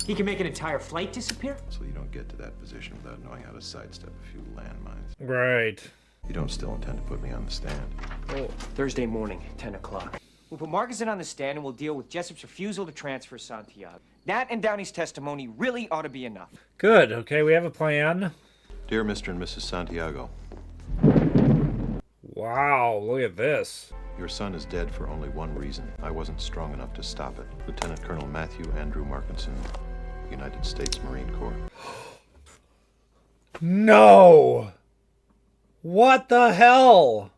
E: He can make an entire flight disappear?
K: So you don't get to that position without knowing how to sidestep a few landmines.
A: Right.
K: You don't still intend to put me on the stand?
E: Oh, Thursday morning, 10 o'clock. We'll put Markinson on the stand and we'll deal with Jessup's refusal to transfer Santiago. That and Downey's testimony really ought to be enough.
A: Good. Okay, we have a plan.
K: Dear Mr. and Mrs. Santiago.
A: Wow, look at this.
K: Your son is dead for only one reason. I wasn't strong enough to stop it. Lieutenant Colonel Matthew Andrew Markinson, United States Marine Corps.
A: No! What the hell?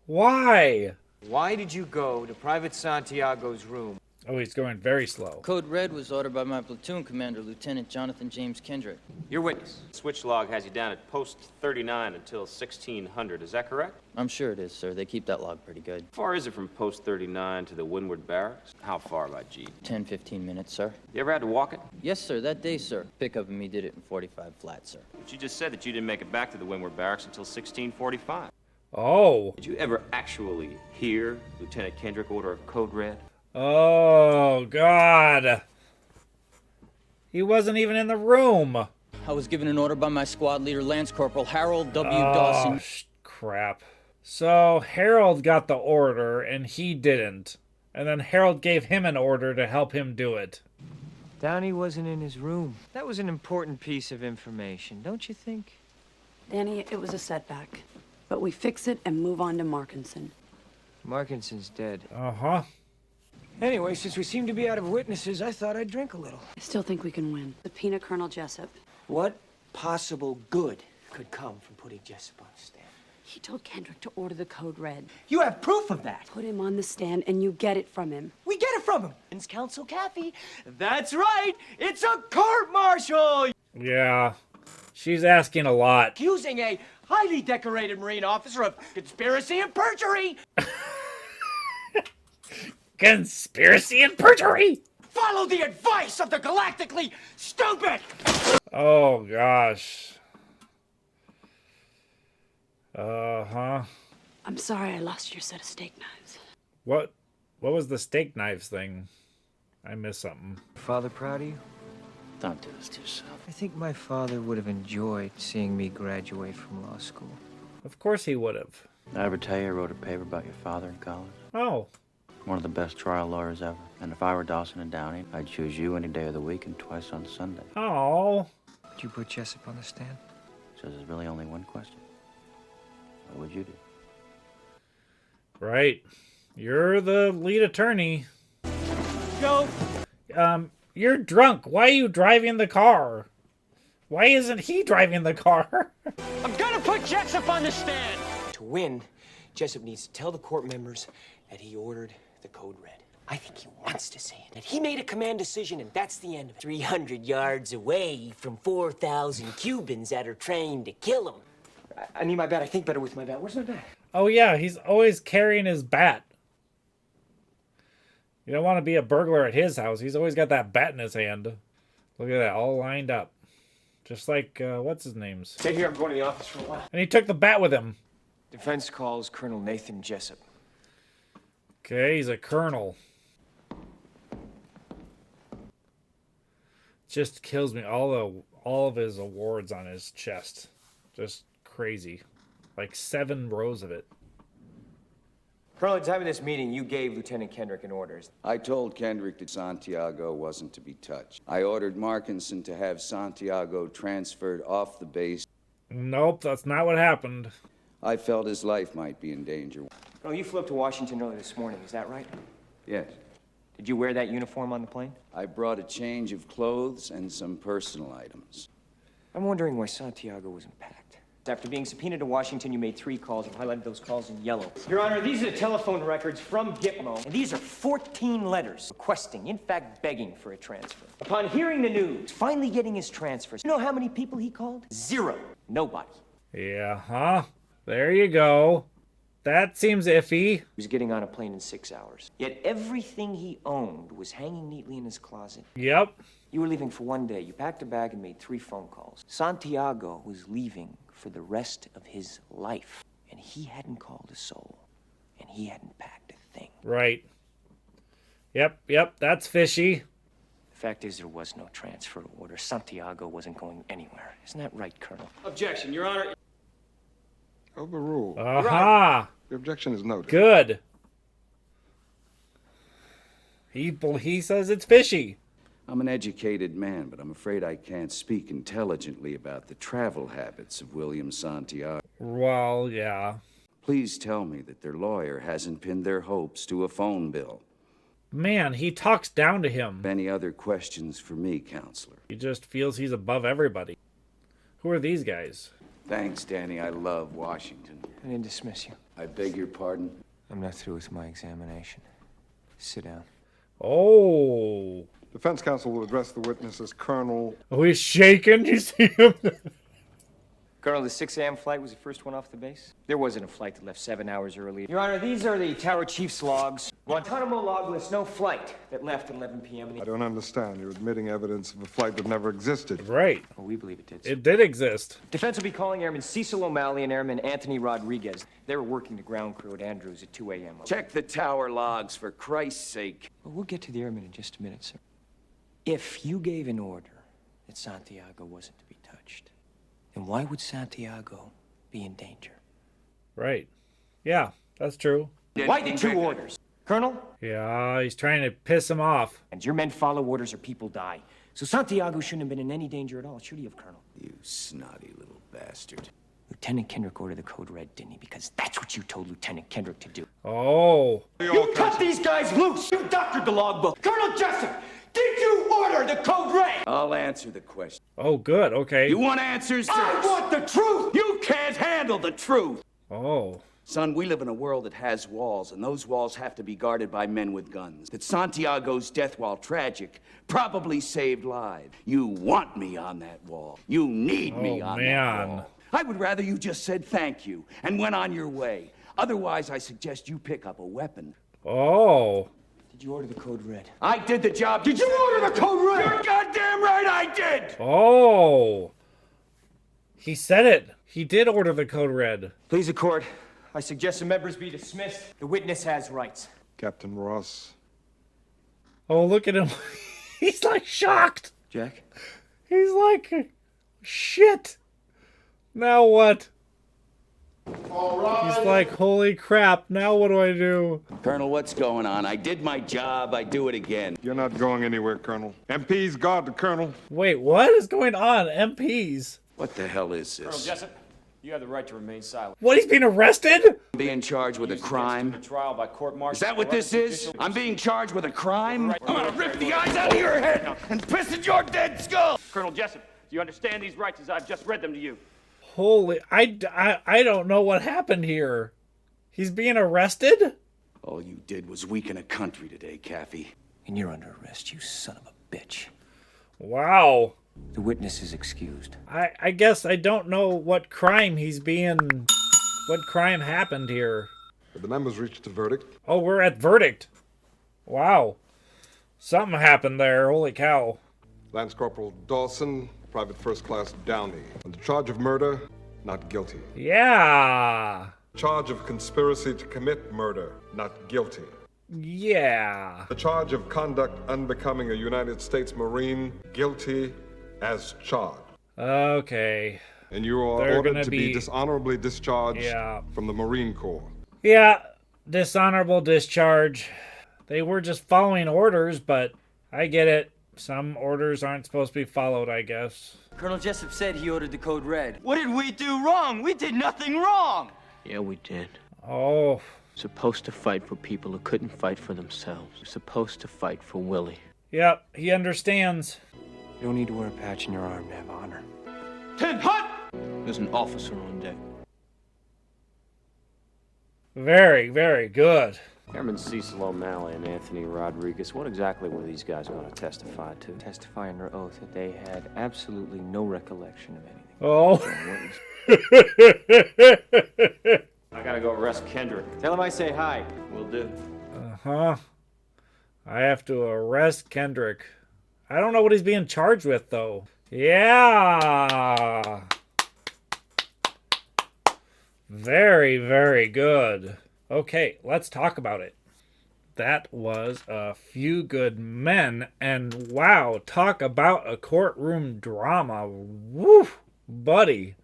A: Why?
E: Why did you go to Private Santiago's room?
A: Oh, he's going very slow.
U: Code Red was ordered by my platoon commander, Lieutenant Jonathan James Kendrick.
E: Your witness.
Q: Switch log has you down at post 39 until 1600. Is that correct?
U: I'm sure it is, sir. They keep that log pretty good.
Q: How far is it from post 39 to the Windward Barracks? How far by G?
U: 10, 15 minutes, sir.
Q: You ever had to walk it?
U: Yes, sir. That day, sir. Pickup and me did it in 45 flat, sir.
Q: But you just said that you didn't make it back to the Windward Barracks until 1645.
A: Oh.
Q: Did you ever actually hear Lieutenant Kendrick order a code red?
A: Oh, God. He wasn't even in the room.
U: I was given an order by my squad leader, Lance Corporal Harold W. Dawson.
A: Crap. So Harold got the order and he didn't. And then Harold gave him an order to help him do it.
E: Downey wasn't in his room. That was an important piece of information, don't you think?
B: Danny, it was a setback. But we fix it and move on to Markinson.
E: Markinson's dead.
A: Uh-huh.
E: Anyway, since we seem to be out of witnesses, I thought I'd drink a little.
B: I still think we can win. Subpoena Colonel Jessup.
E: What possible good could come from putting Jessup on the stand?
B: He told Kendrick to order the code red.
E: You have proof of that.
B: Put him on the stand and you get it from him.
E: We get it from him. And Counsel Kathy. That's right. It's a court-martial.
A: Yeah. She's asking a lot.
E: Accusing a highly decorated Marine officer of conspiracy and perjury.
A: Conspiracy and perjury!
E: Follow the advice of the galactically stupid!
A: Oh, gosh. Uh-huh.
B: I'm sorry I lost your set of steak knives.
A: What was the steak knives thing? I missed something.
E: Father proud of you?
G: Don't do this to yourself.
E: I think my father would have enjoyed seeing me graduate from law school.
A: Of course he would have.
G: Did I ever tell you I wrote a paper about your father in college?
A: Oh.
G: One of the best trial lawyers ever. And if I were Dawson and Downey, I'd choose you any day of the week and twice on Sunday.
A: Oh.
E: Would you put Jessup on the stand?
G: So there's really only one question. What would you do?
A: Right. You're the lead attorney.
N: Go.
A: You're drunk. Why are you driving the car? Why isn't he driving the car?
E: I'm gonna put Jessup on the stand! To win, Jessup needs to tell the court members that he ordered the code red. I think he wants to say it, that he made a command decision and that's the end of it. 300 yards away from 4,000 Cubans that are trained to kill him. I need my bat. I think better with my bat. Where's my bat?
A: Oh yeah, he's always carrying his bat. You don't want to be a burglar at his house. He's always got that bat in his hand. Look at that, all lined up. Just like, what's his name's?
E: Stay here, I'm going to the office for a while.
A: And he took the bat with him.
E: Defense calls Colonel Nathan Jessup.
A: Okay, he's a colonel. Just kills me. All of his awards on his chest. Just crazy. Like 7 rows of it.
E: Colonel, at the time of this meeting, you gave Lieutenant Kendrick an order.
I: I told Kendrick that Santiago wasn't to be touched. I ordered Markinson to have Santiago transferred off the base.
A: Nope, that's not what happened.
I: I felt his life might be in danger.
E: Oh, you flew up to Washington early this morning, is that right?
I: Yes.
E: Did you wear that uniform on the plane?
I: I brought a change of clothes and some personal items.
E: I'm wondering why Santiago wasn't packed. After being subpoenaed to Washington, you made 3 calls. I've highlighted those calls in yellow. Your Honor, these are the telephone records from Gitmo, and these are 14 letters requesting, in fact begging, for a transfer. Upon hearing the news, finally getting his transfers, you know how many people he called? 0. Nobody.
A: Yeah, huh? There you go. That seems iffy.
E: He was getting on a plane in 6 hours. Yet everything he owned was hanging neatly in his closet.
A: Yep.
E: You were leaving for 1 day. You packed a bag and made 3 phone calls. Santiago was leaving for the rest of his life. And he hadn't called a soul. And he hadn't packed a thing.
A: Right. Yep, that's fishy.
E: The fact is, there was no transfer order. Santiago wasn't going anywhere. Isn't that right, Colonel? Objection, Your Honor.
T: Overruled.
A: Aha!
T: The objection is noted.
A: Good. He says it's fishy.
I: I'm an educated man, but I'm afraid I can't speak intelligently about the travel habits of William Santiago.
A: Well, yeah.
I: Please tell me that their lawyer hasn't pinned their hopes to a phone bill.
A: Man, he talks down to him.
I: Any other questions for me, counselor?
A: He just feels he's above everybody. Who are these guys?
I: Thanks, Danny. I love Washington.
E: I didn't dismiss you.
I: I beg your pardon?
E: I'm not through with my examination. Sit down.
A: Oh.
T: Defense counsel will address the witness as Colonel.
A: Oh, he's shaking. You see him?
E: Colonel, the 6 a.m. flight was the first one off the base? There wasn't a flight that left 7 hours early. Your Honor, these are the Tower Chief's logs. Guantanamo log lists no flight that left at 11 p.m.
T: I don't understand. You're admitting evidence of a flight that never existed.
A: Right.
E: Oh, we believe it did, sir.
A: It did exist.
E: Defense will be calling Airman Cecil O'Malley and Airman Anthony Rodriguez. They were working the ground crew at Andrews at 2 a.m.
I: Check the tower logs, for Christ's sake.
E: Well, we'll get to the airmen in just a minute, sir. If you gave an order that Santiago wasn't to be touched, then why would Santiago be in danger?
A: Right. Yeah, that's true.
E: Why the 2 orders? Colonel?
A: Yeah, he's trying to piss him off.
E: And your men follow orders or people die. So Santiago shouldn't have been in any danger at all, should he have, Colonel?
I: You snotty little bastard.
E: Lieutenant Kendrick ordered the code red, didn't he? Because that's what you told Lieutenant Kendrick to do.
A: Oh.
E: You cut these guys loose! You doctored the logbook! Colonel Jessup! Did you order the code red?
I: I'll answer the question.
A: Oh, good. Okay.
I: You want answers?
E: I want the truth!
I: You can't handle the truth!
A: Oh.
I: Son, we live in a world that has walls, and those walls have to be guarded by men with guns. That Santiago's death, while tragic, probably saved lives. You want me on that wall. You need me on that wall. I would rather you just said thank you and went on your way. Otherwise, I suggest you pick up a weapon.
A: Oh.
E: Did you order the code red?
I: I did the job. Did you order the code red? You're goddamn right I did!
A: Oh. He said it. He did order the code red.
E: Please, the court. I suggest the members be dismissed. The witness has rights.
T: Captain Ross.
A: Oh, look at him. He's like shocked.
I: Jack?
A: He's like, shit. Now what?
D: All right.
A: He's like, holy crap, now what do I do?
I: Colonel, what's going on? I did my job. I do it again.
T: You're not going anywhere, Colonel. MPs guard the Colonel.
A: Wait, what is going on? MPs?
I: What the hell is
Q: Colonel
I: this?
Q: Jessup, you have the right to remain silent.
A: What, he's being arrested?
I: Being charged with a crime?
Q: A trial by court-martial.
I: Is that what this is? I'm being charged with a crime? I'm gonna rip the eyes out of your head and piss at your dead skull!
Q: Colonel Jessup, do you understand these rights as I've just read them to you?
A: Holy, I don't know what happened here. He's being arrested?
I: All you did was weaken a country today, Caffey.
M: And you're under arrest, you son of a bitch.
A: Wow.
M: The witness is excused.
A: I guess I don't know what crime what crime happened here.
T: The members reached a verdict.
A: Oh, we're at verdict. Wow. Something happened there, holy cow.
T: Lance Corporal Dawson, Private First Class Downey. On the charge of murder, not guilty.
A: Yeah.
T: Charge of conspiracy to commit murder, not guilty.
A: Yeah.
T: The charge of conduct unbecoming a United States Marine, guilty as charged.
A: Okay.
T: And you are
A: They're
T: ordered
A: gonna
T: to be dishonorably discharged from the Marine Corps.
A: Yeah, dishonorable discharge. They were just following orders, but I get it. Some orders aren't supposed to be followed, I guess.
U: Colonel Jessup said he ordered the code red. What did we do wrong? We did nothing wrong!
L: Yeah, we did.
A: Oh.
L: Supposed to fight for people who couldn't fight for themselves. Supposed to fight for Willie.
A: Yep, he understands.
M: You don't need to wear a patch in your arm to have honor.
L: 10 hot! There's an officer on deck.
A: Very, very good.
Q: Airman Cecil O'Malley and Anthony Rodriguez, what exactly were these guys going to testify to?
S: Testify under oath that they had absolutely no recollection of anything.
A: Oh.
Q: I gotta go arrest Kendrick.
S: Tell him I say hi.
Q: Will do.
A: Uh-huh. I have to arrest Kendrick. I don't know what he's being charged with, though. Yeah. Very, very good. Okay, let's talk about it. That was A Few Good Men, and wow, talk about a courtroom drama. Woo, buddy.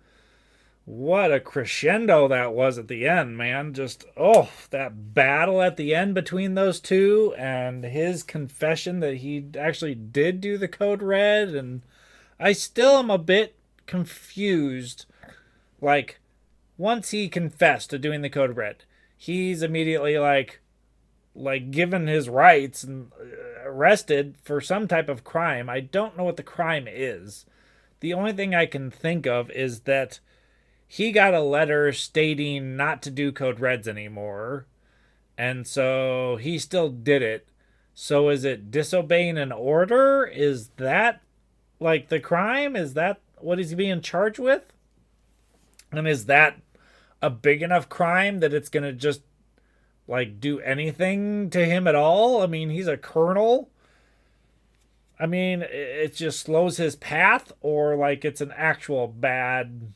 A: What a crescendo that was at the end, man. Just, oh, that battle at the end between those two and his confession that he actually did do the code red. And I still am a bit confused. Like, once he confessed to doing the code red, he's immediately like given his rights and arrested for some type of crime. I don't know what the crime is. The only thing I can think of is that he got a letter stating not to do code reds anymore. And so he still did it. So is it disobeying an order? Is that like the crime? Is that what he's being charged with? And is that a big enough crime that it's going to just like do anything to him at all? I mean, he's a colonel. I mean, it just slows his path, or like it's an actual bad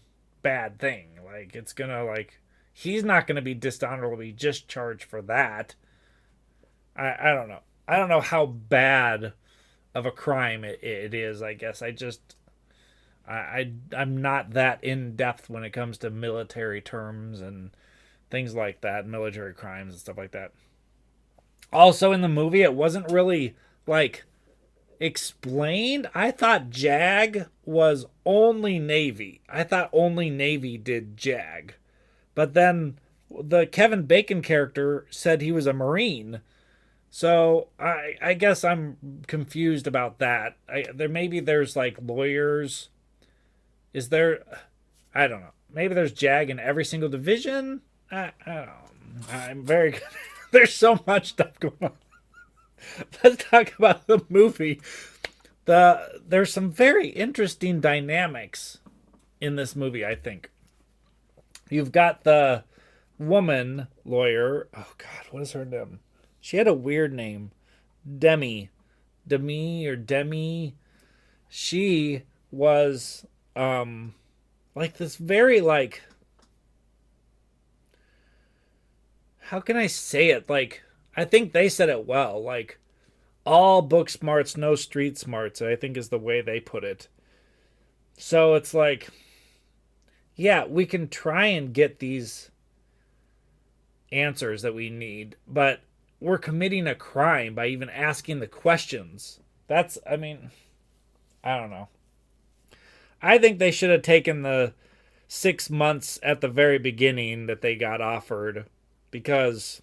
A: thing. Like it's gonna he's not gonna be dishonorably discharged for that. I don't know. I don't know how bad of a crime it is. I guess I'm not that in depth when it comes to military terms and things like that, military crimes and stuff like that. Also in the movie, it wasn't really like explained. I thought JAG was only Navy. I thought only Navy did JAG. But then the Kevin Bacon character said he was a Marine. So I guess I'm confused about that. Maybe there's like lawyers. Is there? I don't know. Maybe there's JAG in every single division. I don't know. I'm very. There's so much stuff going on. Let's talk about the movie. There's some very interesting dynamics in this movie, I think. You've got the woman lawyer. Oh God, what is her name? She had a weird name. Demi. She was like this very like, how can I say it? Like, I think they said it well. Like, all book smarts, no street smarts, I think is the way they put it. So it's like, yeah, we can try and get these answers that we need, but we're committing a crime by even asking the questions. That's, I mean, I don't know. I think they should have taken the 6 months at the very beginning that they got offered, because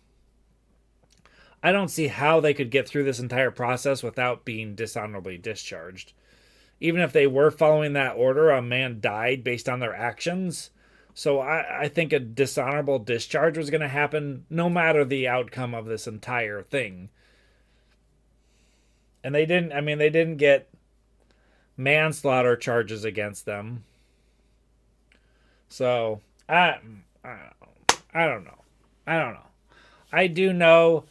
A: I don't see how they could get through this entire process without being dishonorably discharged. Even if they were following that order, a man died based on their actions. So I think a dishonorable discharge was going to happen no matter the outcome of this entire thing. And they didn't get manslaughter charges against them. So I don't know. I do know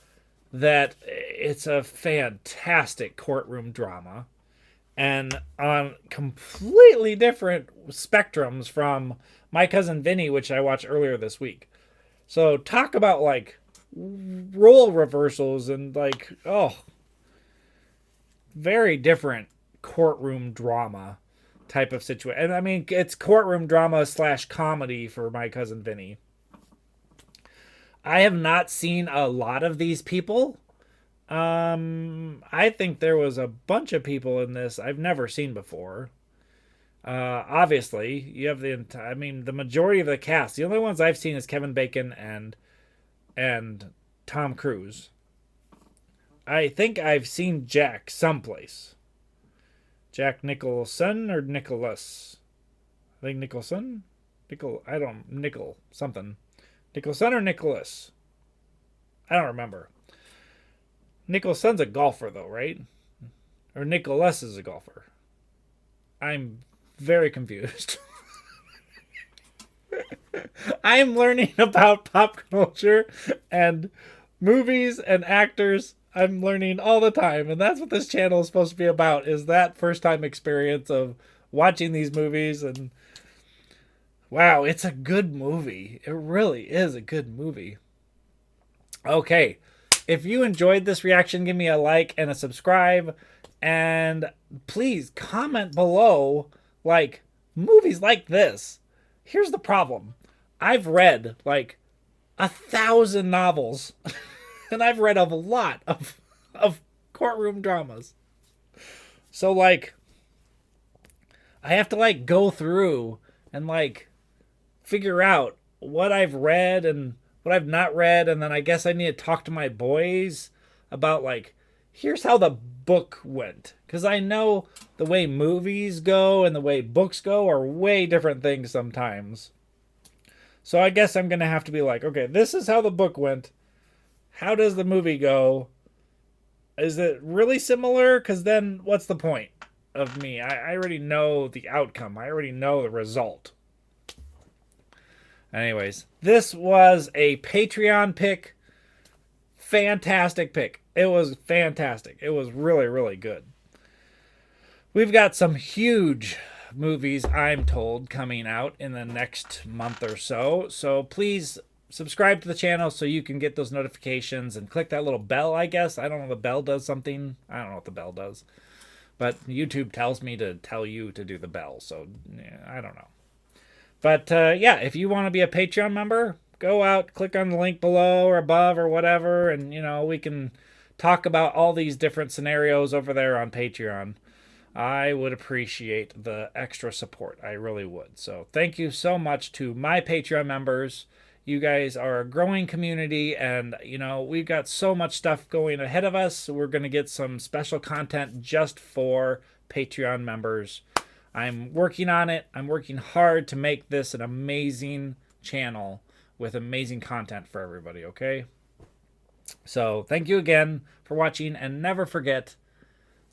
A: that it's a fantastic courtroom drama, and on completely different spectrums from My Cousin Vinny, which I watched earlier this week. So talk about like role reversals and like, oh, very different courtroom drama type of situation. And I mean, it's courtroom drama / comedy for My Cousin Vinny. I have not seen a lot of these people. I think there was a bunch of people in this I've never seen before. Obviously, you have the majority of the cast. The only ones I've seen is Kevin Bacon and Tom Cruise. I think I've seen Jack someplace. Jack Nicholson or Nicholas? I think Nicholson? Nicholson or Nicholas? I don't remember. Nicholson's a golfer though, right? Or Nicholas is a golfer. I'm very confused. I am learning about pop culture and movies and actors. I'm learning all the time, and that's what this channel is supposed to be about, is that first-time experience of watching these movies. And wow, it's a good movie. It really is a good movie. Okay, if you enjoyed this reaction, give me a like and a subscribe, and please comment below, like, movies like this. Here's the problem. I've read, like, 1,000 novels, and I've read a lot of courtroom dramas. So, like, I have to, like, go through and, like, figure out what I've read and what I've not read, and then I guess I need to talk to my boys about, like, here's how the book went. Because I know the way movies go and the way books go are way different things sometimes. So I guess I'm going to have to be like, okay, this is how the book went. How does the movie go? Is it really similar? Because then what's the point of me? I already know the outcome. I already know the result. Anyways, this was a Patreon pick. Fantastic pick. It was fantastic. It was really, really good. We've got some huge movies, I'm told, coming out in the next month or so. So please subscribe to the channel so you can get those notifications and click that little bell, I guess. I don't know if the bell does something. I don't know what the bell does. But YouTube tells me to tell you to do the bell. So, yeah, I don't know. But, yeah, if you want to be a Patreon member, go out, click on the link below or above or whatever. And, you know, we can talk about all these different scenarios over there on Patreon. I would appreciate the extra support. I really would. So thank you so much to my Patreon members. You guys are a growing community, and, you know, we've got so much stuff going ahead of us. We're going to get some special content just for Patreon members. I'm working on it. I'm working hard to make this an amazing channel with amazing content for everybody, okay? So thank you again for watching, and never forget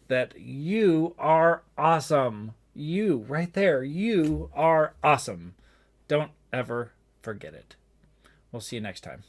A: that you are awesome. You, right there, you are awesome. Don't ever forget it. We'll see you next time.